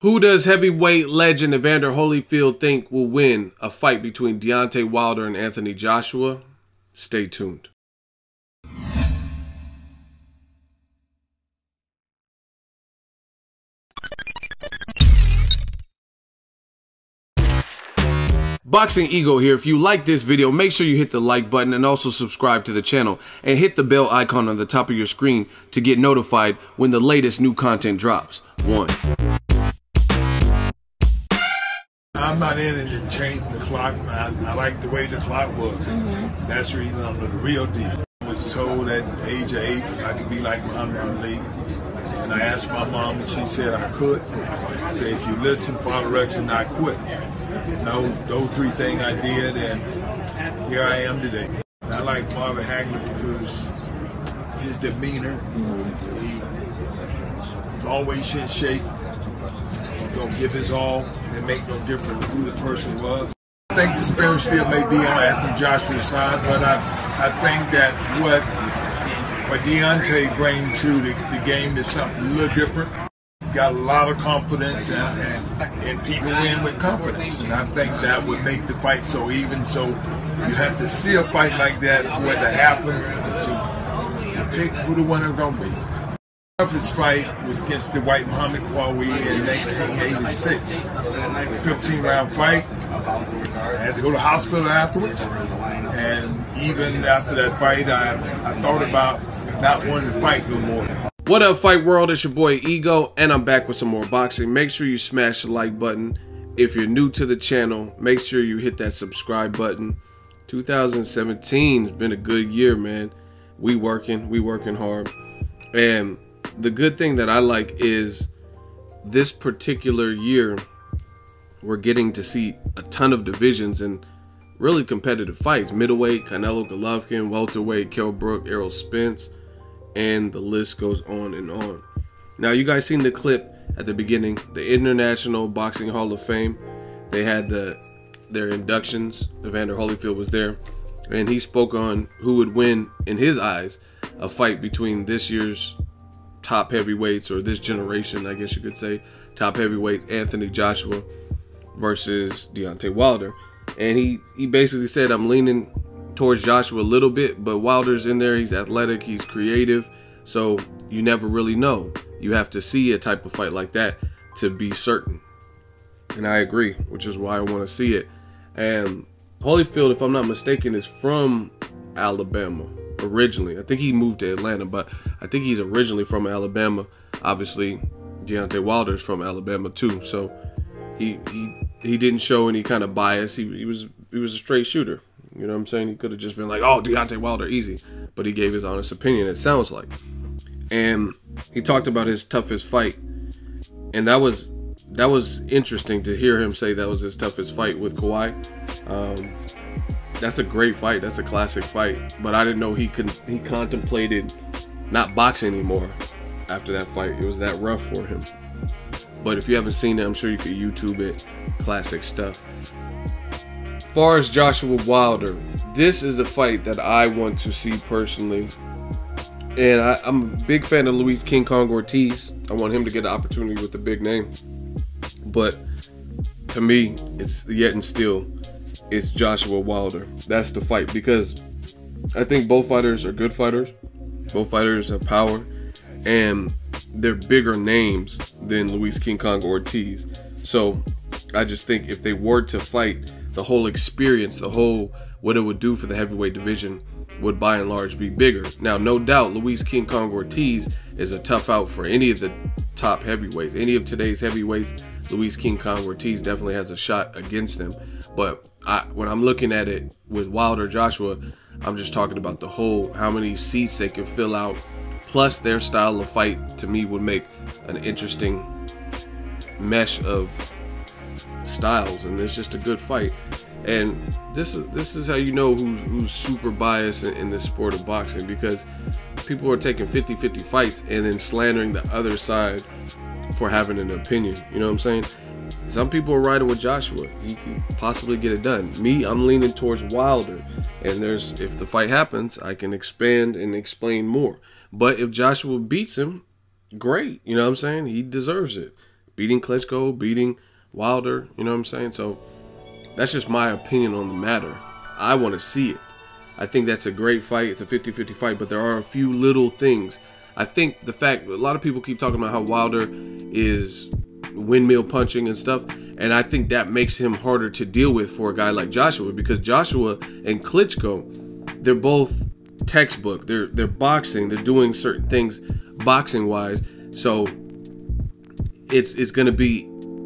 Who does heavyweight legend Evander Holyfield think will win a fight between Deontay Wilder and Anthony Joshua? Stay tuned. Boxingego here. If you like this video, make sure you hit the like button and also subscribe to the channel and hit the bell icon on the top of your screen to get notified when the latest new content drops. I'm not in it to change the clock. I like the way the clock was. That's the reason I'm the real deal. I was told at the age of 8 I could be like Muhammad Ali. And I asked my mom and she said I could. She said, if you listen, follow direction, not quit. Those three things I did, and here I am today. I like Marvin Hagler because his demeanor, he was always in shape. He's going to give his all. It make no difference who the person was. I think the spirit still may be on Anthony Joshua's side, but I think that what Deontay brings to the game is something a little different. Got a lot of confidence, and people win with confidence, and I think that would make the fight so even. So you have to see a fight like that for it to happen to pick who the winner is going to be. The toughest fight was against the white Muhammad Ali in 1986. 15-round fight. I had to go to the hospital afterwards, and even after that fight, I thought about not wanting to fight no more. What up, Fight World? It's your boy Ego, and I'm back with some more boxing. Make sure you smash the like button. If you're new to the channel, make sure you hit that subscribe button. 2017 has been a good year, man. We working hard. And the good thing that I like is this particular year, we're getting to see a ton of divisions and really competitive fights. Middleweight, Canelo Golovkin; welterweight, Kell Brook, Errol Spence, and the list goes on and on. Now, you guys seen the clip at the beginning, the International Boxing Hall of Fame. They had their inductions. Evander Holyfield was there, and he spoke on who would win, in his eyes, a fight between this year's top heavyweights, or this generation, I guess you could say, top heavyweights, Anthony Joshua versus Deontay Wilder. And he basically said, I'm leaning towards Joshua a little bit, but Wilder's in there. He's athletic, he's creative, so you never really know. You have to see a type of fight like that to be certain. And I agree, which is why I want to see it. And Holyfield, if I'm not mistaken, is from Alabama originally. I think he moved to Atlanta, but I think he's originally from Alabama. Obviously, Deontay Wilder's from Alabama too, so he didn't show any kind of bias. He was a straight shooter. You know what I'm saying? He could have just been like, oh, Deontay Wilder, easy. But he gave his honest opinion, it sounds like. And he talked about his toughest fight. And that was interesting to hear him say that was his toughest fight with Kawhi. That's a great fight. That's a classic fight. But I didn't know he contemplated not boxing anymore after that fight. It was that rough for him. But if you haven't seen it, I'm sure you could YouTube it. Classic stuff. As far as Joshua Wilder, this is the fight that I want to see personally. And I'm a big fan of Luis King Kong Ortiz. I want him to get an opportunity with a big name. But to me, it's yet and still, it's Joshua Wilder. That's the fight, because I think both fighters are good fighters. Both fighters have power, and they're bigger names than Luis King Kong Ortiz. So I just think if they were to fight, the whole experience, what it would do for the heavyweight division would by and large be bigger. Now, no doubt, Luis King Kong Ortiz is a tough out for any of the top heavyweights. Any of today's heavyweights, Luis King Kong Ortiz definitely has a shot against them. But when I'm looking at it with Wilder Joshua, I'm just talking about the whole, how many seats they can fill out, plus their style of fight, to me, would make an interesting mesh of styles, and it's just a good fight. And this is how you know who's super biased in this sport of boxing, because people are taking 50-50 fights and then slandering the other side for having an opinion. You know what I'm saying? Some people are riding with Joshua. He can possibly get it done. Me, I'm leaning towards Wilder. And if the fight happens, I can expand and explain more. But if Joshua beats him, great. You know what I'm saying? He deserves it. beating Klitschko, beating Wilder. You know what I'm saying? So that's just my opinion on the matter. I want to see it. I think that's a great fight. It's a 50-50 fight, but there are a few little things. I think the fact, a lot of people keep talking about how Wilder is windmill punching and stuff, and I think that makes him harder to deal with for a guy like Joshua, because Joshua and Klitschko, they're both textbook. They're boxing. They're doing certain things boxing wise. So it's gonna be,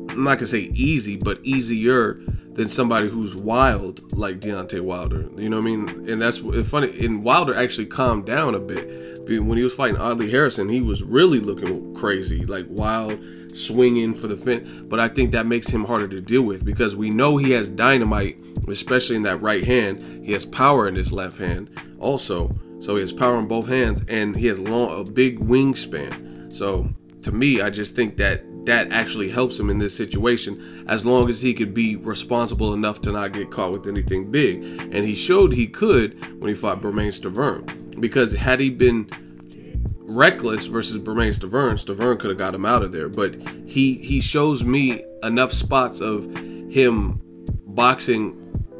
I'm not gonna say easy, but easier than somebody who's wild like Deontay Wilder. You know what I mean? And that's funny. And Wilder actually calmed down a bit. When he was fighting Audley Harrison, he was really looking crazy, like wild, swinging for the fin. But I think that makes him harder to deal with, because we know he has dynamite, especially in that right hand. He has power in his left hand also. So he has power in both hands, and he has a big wingspan. So to me, I just think that actually helps him in this situation, as long as he could be responsible enough to not get caught with anything big. And he showed he could when he fought Bermane Stiverne, because had he been reckless versus Bermane Stiverne could have got him out of there. But he shows me enough spots of him boxing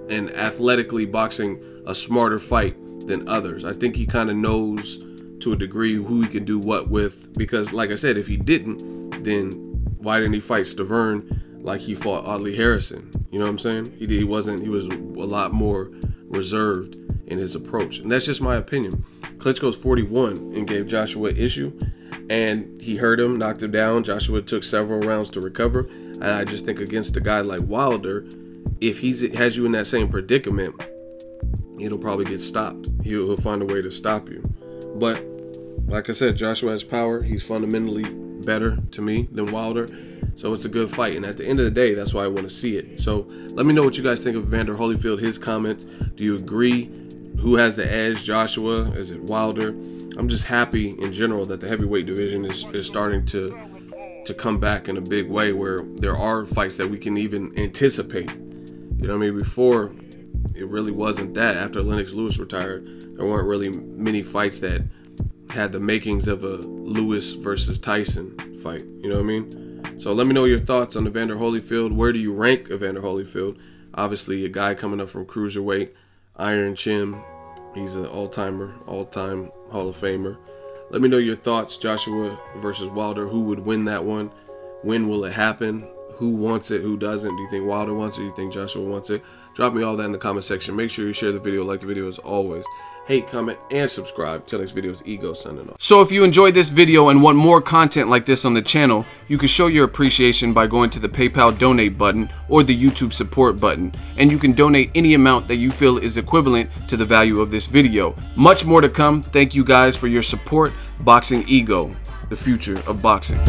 and athletically boxing a smarter fight than others. I think he kind of knows to a degree who he can do what with, because like I said, if he didn't, then why didn't he fight Stiverne like he fought Audley Harrison? You know what I'm saying? He was a lot more reserved in his approach. And that's just my opinion. Klitschko's 41 and gave Joshua issue, and he hurt him, knocked him down. Joshua took several rounds to recover. And I just think against a guy like Wilder, if he has you in that same predicament, it'll probably get stopped. He'll find a way to stop you. But like I said, Joshua has power. He's fundamentally better to me than Wilder. So it's a good fight. And at the end of the day, that's why I want to see it. So let me know what you guys think of Evander Holyfield, his comments. Do you agree? Who has the edge? Joshua? Is it Wilder? I'm just happy in general that the heavyweight division is starting to come back in a big way, where there are fights that we can even anticipate. You know what I mean? Before, it really wasn't that. After Lennox Lewis retired, there weren't really many fights that had the makings of a Lewis versus Tyson fight. You know what I mean? So let me know your thoughts on Evander Holyfield. Where do you rank Evander Holyfield? Obviously, a guy coming up from cruiserweight, Iron Chin. He's an all-timer, all-time Hall of Famer. Let me know your thoughts. Joshua versus Wilder. Who would win that one? When will it happen? Who wants it? Who doesn't? Do you think Wilder wants it? Do you think Joshua wants it? Drop me all that in the comment section. Make sure you share the video, like the video as always. Hate, comment, and subscribe. Till next video, it's Ego signing off. So if you enjoyed this video and want more content like this on the channel, you can show your appreciation by going to the PayPal donate button or the YouTube support button. And you can donate any amount that you feel is equivalent to the value of this video. Much more to come. Thank you guys for your support. Boxing Ego, the future of boxing.